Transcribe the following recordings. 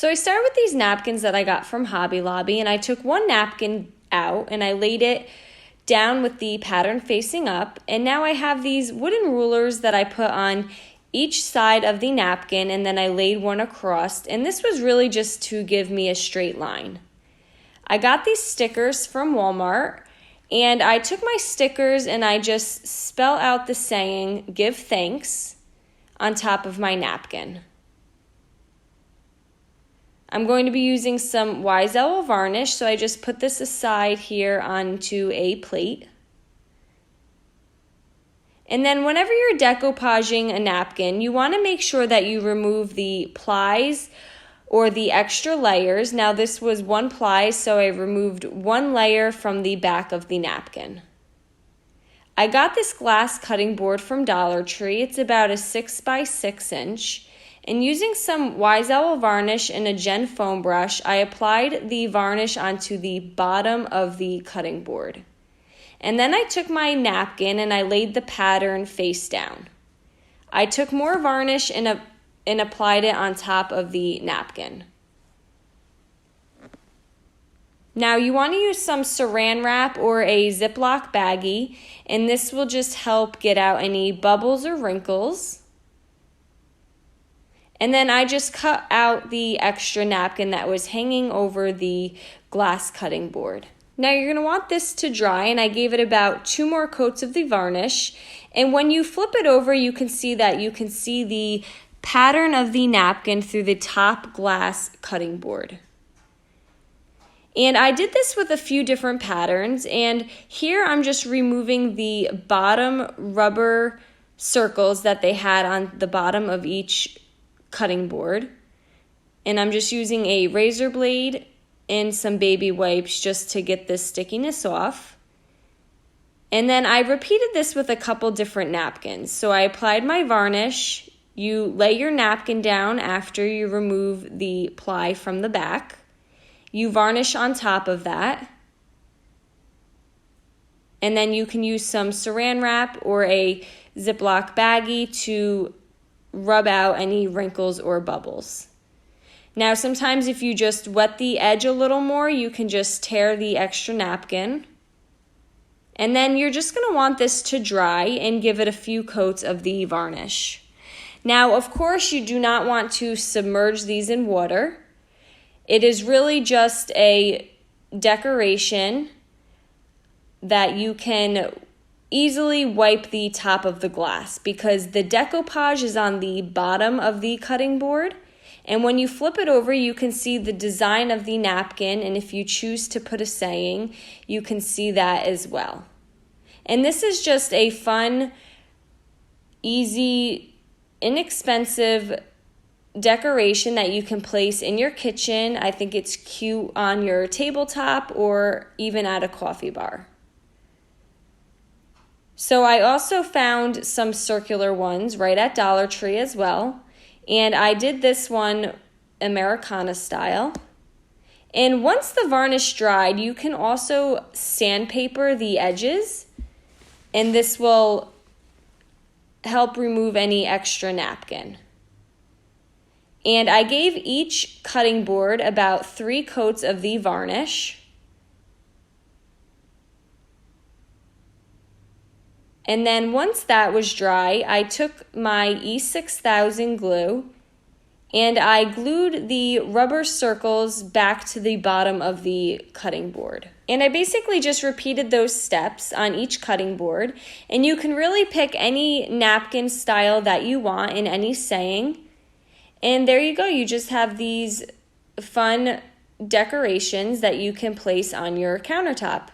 So I started with these napkins that I got from Hobby Lobby, and I took one napkin out and I laid it down with the pattern facing up, and now I have these wooden rulers that I put on each side of the napkin, and then I laid one across, and this was really just to give me a straight line. I got these stickers from Walmart, and I took my stickers and I just spell out the saying, "Give thanks," on top of my napkin. I'm going to be using some Wise Owl varnish, so I just put this aside here onto a plate. And then whenever you're decoupaging a napkin, you want to make sure that you remove the plies or the extra layers. Now this was one ply, so I removed one layer from the back of the napkin. I got this glass cutting board from Dollar Tree. It's about a 6 by 6 inch. And using some Wise Owl varnish and a Gen foam brush, I applied the varnish onto the bottom of the cutting board. And then I took my napkin and I laid the pattern face down. I took more varnish and applied it on top of the napkin. Now you want to use some saran wrap or a Ziploc baggie, and this will just help get out any bubbles or wrinkles. And then I just cut out the extra napkin that was hanging over the glass cutting board. Now you're going to want this to dry, and I gave it about 2 more coats of the varnish. And when you flip it over, you can see the pattern of the napkin through the top glass cutting board. And I did this with a few different patterns, and here I'm just removing the bottom rubber circles that they had on the bottom of each cutting board, and I'm just using a razor blade and some baby wipes just to get this stickiness off. And then I repeated this with a couple different napkins. So I applied my varnish. You lay your napkin down after you remove the ply from the back. You varnish on top of that, and then you can use some saran wrap or a Ziploc baggie to rub out any wrinkles or bubbles. Now sometimes if you just wet the edge a little more, you can just tear the extra napkin. And then you're just going to want this to dry and give it a few coats of the varnish. Now of course you do not want to submerge these in water. It is really just a decoration that you can easily wipe the top of the glass because the decoupage is on the bottom of the cutting board, and when you flip it over you can see the design of the napkin, and if you choose to put a saying you can see that as well. And this is just a fun, easy, inexpensive decoration that you can place in your kitchen. I think it's cute on your tabletop or even at a coffee bar. So I also found some circular ones right at Dollar Tree as well. And I did this one Americana style. And once the varnish dried, you can also sandpaper the edges. And this will help remove any extra napkin. And I gave each cutting board about 3 coats of the varnish. And then once that was dry, I took my E6000 glue and I glued the rubber circles back to the bottom of the cutting board. And I basically just repeated those steps on each cutting board. And you can really pick any napkin style that you want in any saying. And there you go, you just have these fun decorations that you can place on your countertop.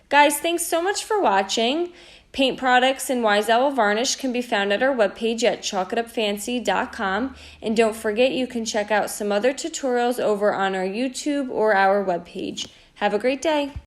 Guys, thanks so much for watching. Paint products and Wise Owl varnish can be found at our webpage at chalkitupfancy.com. And don't forget, you can check out some other tutorials over on our YouTube or our webpage. Have a great day.